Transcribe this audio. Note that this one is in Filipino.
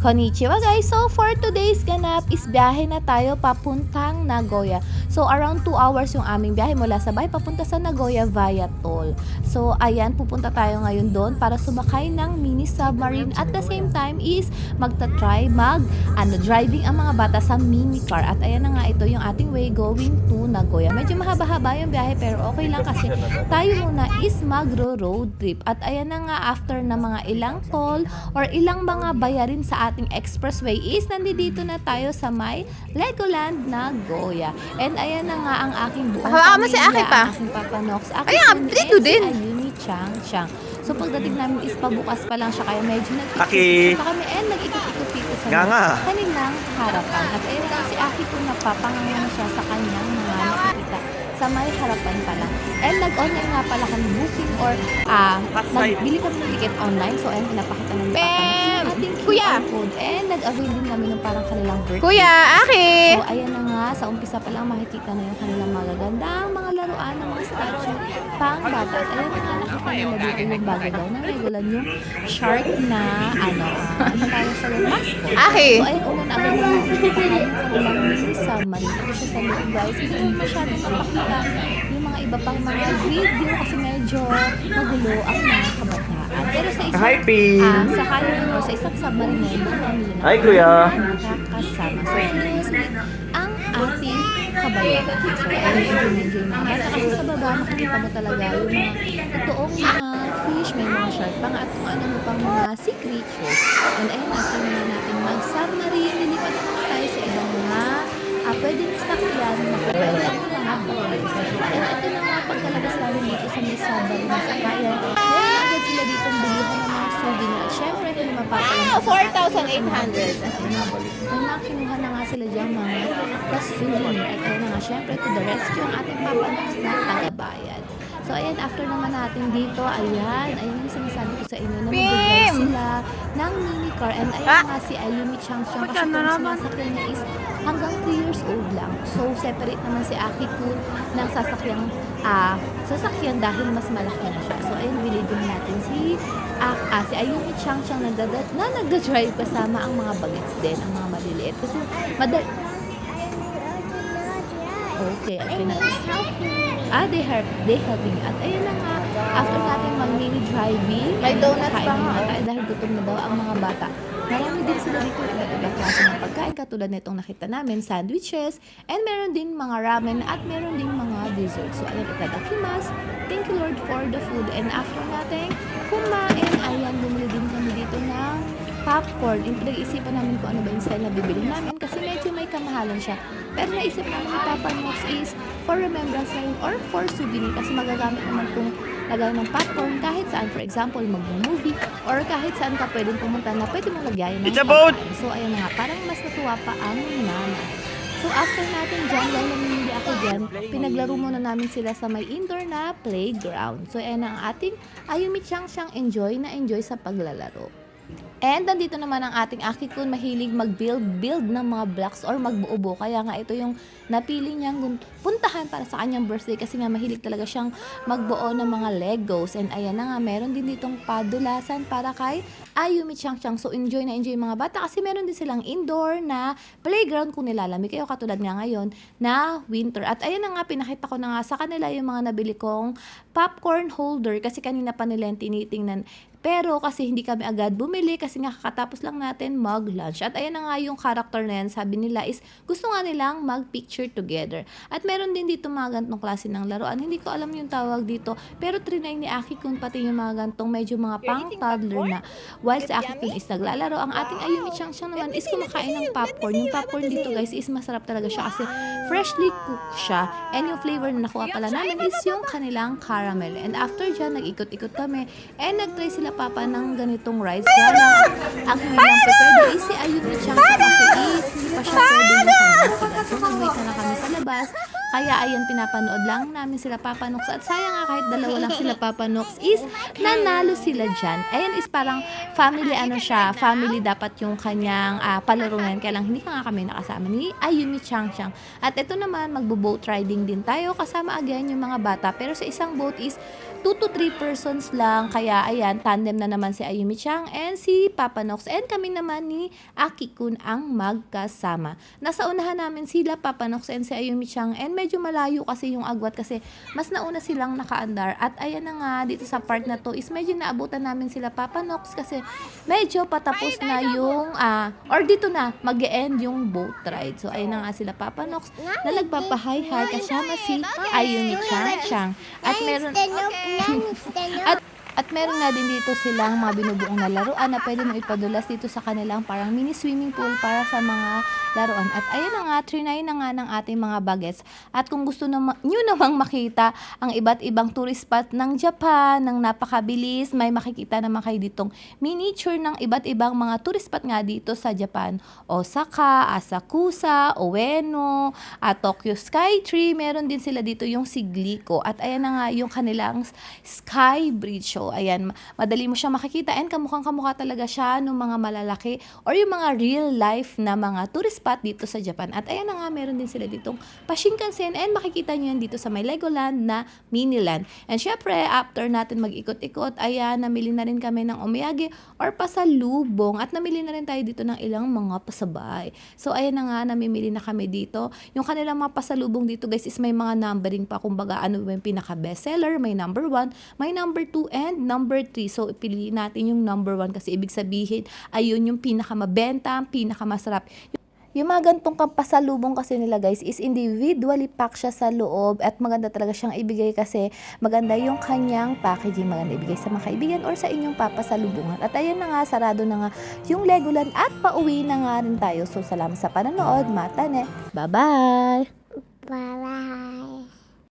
Konnichiwa guys! So for today's ganap is biyahe na tayo papuntang Nagoya. So around 2 hours yung aming biyahe mula sa bahay papunta sa Nagoya via toll. So ayan, pupunta tayo ngayon doon para sumakay ng mini submarine at the same time is magta-try driving ang mga bata sa mini car. At ayan na nga, ito yung ating way going to Nagoya. Medyo mahaba-haba yung biyahe pero okay lang kasi tayo muna is magro-road trip. At ayan na nga, after na mga ilang toll or ilang mga bayarin sa ating expressway is nandito na tayo sa may Legoland Nagoya. And ayan na nga ang aking buong Hawakan mo si Aki pa. ang aking Papa Nox. Ayan, dito din. Ayumi Chang. So pagdating namin is pabukas pa lang siya kaya medyo Aki. pa kami and nag-ikot-ikot dito sa Nga. kanilang harapan. At ayun nga si Aki po napapanganga siya sa kanyang mga nakikita sa may harapan pa lang. And nag-online nga pala kami booking or nagbili kami ng ticket online. So ayun, pinapakita ng Bam! ating Kuya! QR code. And nag-avail din kami ng parang kanilang birthday. Kuya, Aki! So ayan na nga, sa umpisa pa lang makikita na yung kanilang magagandang mga laruan ng mga statue pang bata. At ayan na nga, nakita nila dito yung bago daw na Legoland yung shark na ano tayo sa mascot. Aki! So ayun, una na agad na nakikita yung kanilang mini submarine. Ito siya sa loob guys. Hindi masyadong mapakita yung mga iba pang mga video kasi medyo magulo ang mga kabataan. Pero sa isang Hi, P! sa kanya sa isang submarine doon kami na Hi, Kuya! nakakasama. So, curious ang ating kabayan. So, enjoy mga bata. Kasi sa baba, makikita mo talaga yung mga totoong mga fish, may mga shark pa nga at kung ano pang mga sea creatures. And ayun, after na natin mag-submarine, lilipat naman tayo sa ibang mga pwedeng sakyan na pwede ang mga boys. And ito na nga, pagkalabas namin dito sa may submarine na sakayan, meron agad sila dito bilihan ng mga souvenir. At syempre, hindi mapapalang 4,800. may nakinuha na nga sila diyang mga souvenir. At ayun na nga, syempre, to the rescue ang ating papanax na tagabayad. So, ayan, after naman natin dito, ayan yung sinasabi ko sa inyo na mag-drive sila ng mini car. And ayan nga si Ayumi Chang kasi kung sinasakyan niya is hanggang 3 years old lang. So, separate naman si Aki Kun ng sasakyan dahil mas malaki na siya. So, ayun, bilid din natin si Ayumi Chang na nagda-drive kasama ang mga bagets din, ang mga maliliit. Kasi, okay, they helping. At ayun na nga, after natin mag-mini driving, May donuts kain pa ng nga, mga tayo dahil gutom na daw ang mga bata. Marami din sila dito iba't ibang klase ng pagkain katulad nitong nakita namin, sandwiches, and meron din mga ramen at meron din mga desserts. So ayan, itadakimasu. Thank you Lord for the food. And after natin kumain, ayan, bumili din kami dito ng popcorn. Pinag-isipan namin kung ano ba yung style na bibili namin kasi medyo may kamahalan siya. Pero naisip namin ni Papa Nox is for remembrance na yun or for souvenir kasi magagamit naman itong lagay ng popcorn kahit saan. For example, mag-movie or kahit saan ka pwedeng pumunta na pwede mong lagyan ng It's a boat! popcorn. So ayun na nga, parang mas natuwa pa ang nanay. So after natin dyan, dahil namimili ako dyan, pinaglaro muna namin sila sa may indoor na playground. So ayan ang ating Ayumi Chang enjoy sa paglalaro. And nandito naman ang ating Aki Kun, mahilig mag-build ng mga blocks or magbuo-buo. Kaya nga ito yung napili niyang puntahan para sa kanyang birthday kasi nga mahilig talaga siyang magbuo ng mga Legos. And ayan na nga, meron din ditong padulasan para kay Ayumi Chang. So enjoy na enjoy mga bata kasi meron din silang indoor na playground kung nilalamig kayo katulad nga ngayon na winter. At ayan na nga, pinakita ko na nga sa kanila yung mga nabili kong popcorn holder kasi kanina pa nila yung tinitingnan. Pero kasi hindi kami agad bumili kasi nga kakatapos lang natin mag-lunch. At ayan na nga yung character na yan, sabi nila is gusto nga nilang mag-picture together. At meron din dito mga gantong klase ng laruan. Hindi ko alam yung tawag dito. Pero trinay ni Aki Kun pati yung mga gantong medyo mga pang-toddler na. While si Aki Kun is naglalaro, ang ating Ayumi Chang naman is kumakain ng popcorn. Yung popcorn dito guys is masarap talaga siya kasi freshly cooked siya. And yung flavor na nakuha pala namin is yung kanilang caramel. And after dyan, nag-ikot-ikot kami and nag-try sila Papa ng ganitong rides. Kaya lang, ang hindi lang pwede is si Ayumi Chang kasi is hindi pa siya pwede na kanya. So, wait na kami sa labas Kaya ayan, pinapanood lang namin sila Papa Nox. At sayang nga kahit dalawa lang sila Papa Nox is nanalo sila dyan. Ayan is parang family siya, family dapat yung kanyang palarunan. Kaya lang hindi ka nga kami nakasama ni Ayumi Chang Chang. At ito naman, magbo-boat riding din tayo kasama again yung mga bata. Pero sa isang boat is 2 to 3 persons lang. Kaya ayan, tandem na naman si Ayumi Chang and si Papa Nox. And kami naman ni Aki-kun ang magkasama. Nasa unahan namin sila Papa Nox and si Ayumi Chang. And medyo malayo kasi yung agwat kasi mas nauna silang nakaandar. At ayan na nga, dito sa part na to is medyo naabutan namin sila Papa Nox kasi medyo patapos na yung or dito na mag-e-end yung boat ride. So ayan na nga sila Papa Nox na nagpapahay-hay kasama si Ayumi Chang Chang. At meron at meron nga din dito silang mga binubuong na laruan na pwede mo ipadulas dito sa kanilang parang mini swimming pool para sa mga laruan. At ayan na nga, trinay na nga ng ating mga bagets. At kung gusto nyo namang makita ang iba't ibang tourist spot ng Japan, ng napakabilis, may makikita naman kayo ditong miniature ng iba't ibang mga tourist spot nga dito sa Japan. Osaka, Asakusa, Ueno, Tokyo Skytree, meron din sila dito yung Sigliko. At ayan na nga yung kanilang Sky Bridge. So, ayan, madali mo siya makikita and kamukhang-kamukha talaga siya ng mga malalaki or yung mga real life na mga tourist spot dito sa Japan. At ayan na nga, meron din sila ditong Pashinkansen and makikita nyo yan dito sa may Legoland na Miniland. And syempre, after natin mag-ikot-ikot, ayan, namili na rin kami ng omiyage or pasalubong at namili na rin tayo dito ng ilang mga pasabay. So, ayan na nga, namimili na kami dito. Yung kanilang mga pasalubong dito, guys, is may mga numbering pa. Kumbaga, ano yung pinaka-bestseller, may number 1, may number 2, and number 3. So, ipiliin natin yung number 1 kasi ibig sabihin, ayun yung pinakamabenta, pinakamasarap. Yung mga gantong pasalubong kasi nila guys is individually pack siya sa loob at maganda talaga siyang ibigay kasi maganda yung kanyang packaging, maganda ibigay sa mga kaibigan or sa inyong papasalubungan. At ayan na nga, sarado na nga yung Legoland at pauwi na nga rin tayo. So, salamat sa panonood. Matane. Bye-bye! Bye-bye.